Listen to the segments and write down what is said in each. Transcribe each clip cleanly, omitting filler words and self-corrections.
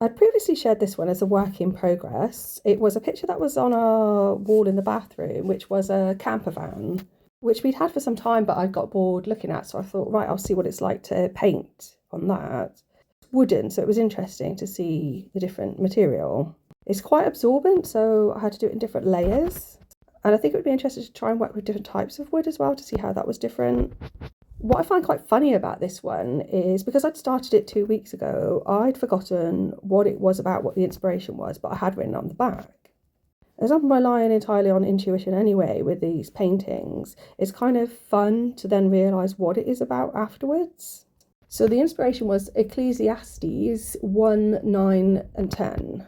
I'd previously shared this one as a work in progress. It was a picture that was on our wall in the bathroom, which was a camper van, which we'd had for some time, but I got bored looking at. So I thought, right, I'll see what it's like to paint on that. It's wooden, so it was interesting to see the different material. It's quite absorbent, so I had to do it in different layers. And I think it would be interesting to try and work with different types of wood as well to see how that was different. What I find quite funny about this one is because I'd started it 2 weeks ago, I'd forgotten what it was about, what the inspiration was, but I had written it on the back. As I'm relying entirely on intuition anyway with these paintings, it's kind of fun to then realise what it is about afterwards. So the inspiration was Ecclesiastes 1, 9 and 10.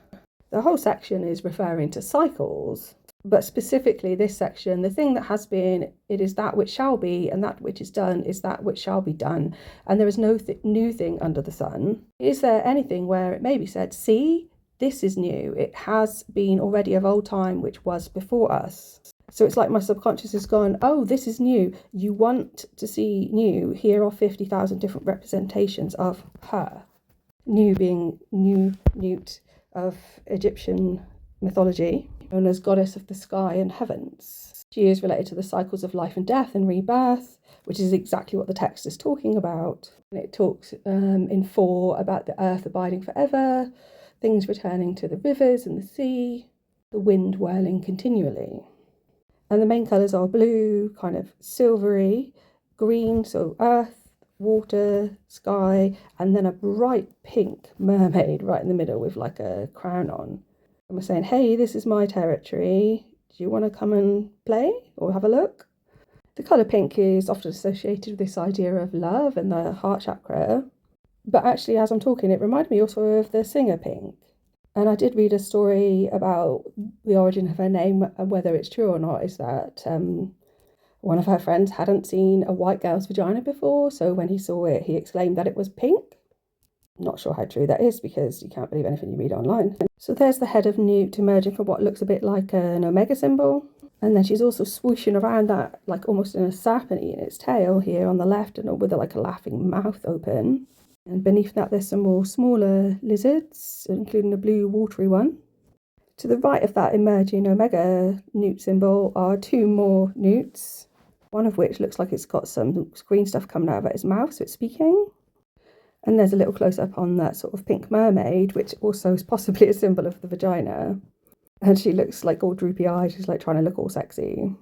The whole section is referring to cycles. But specifically this section, the thing that has been, it is that which shall be, and that which is done is that which shall be done. And there is no new thing under the sun. Is there anything where it may be said, see, this is new. It has been already of old time, which was before us. So it's like my subconscious has gone, oh, this is new. You want to see new. Here are 50,000 different representations of her. New being Nut of Egyptian mythology, known as goddess of the sky and heavens. She is related to the cycles of life and death and rebirth, which is exactly what the text is talking about. And it talks in 4 about the earth abiding forever, things returning to the rivers and the sea, the wind whirling continually. And the main colours are blue, kind of silvery, green, so earth, water, sky, and then a bright pink mermaid right in the middle with like a crown on. And we're saying, hey, this is my territory. Do you want to come and play or have a look? The colour pink is often associated with this idea of love and the heart chakra. But actually, as I'm talking, it reminded me also of the singer Pink. And I did read a story about the origin of her name, and whether it's true or not is that one of her friends hadn't seen a white girl's vagina before. So when he saw it, he exclaimed that it was pink. Not sure how true that is because you can't believe anything you read online. So there's the head of Nut emerging from what looks a bit like an omega symbol. And then she's also swooshing around that, like almost in a serpent in its tail here on the left, and with like a laughing mouth open. And beneath that, there's some more smaller lizards, including a blue watery one. To the right of that emerging omega Nut symbol are 2 more Nuts, one of which looks like it's got some green stuff coming out of its mouth, so it's speaking. And there's a little close-up on that sort of pink mermaid, which also is possibly a symbol of the vagina. And she looks like all droopy-eyed, she's like trying to look all sexy.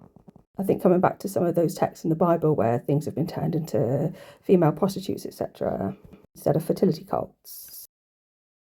I think coming back to some of those texts in the Bible where things have been turned into female prostitutes, etc., instead of fertility cults.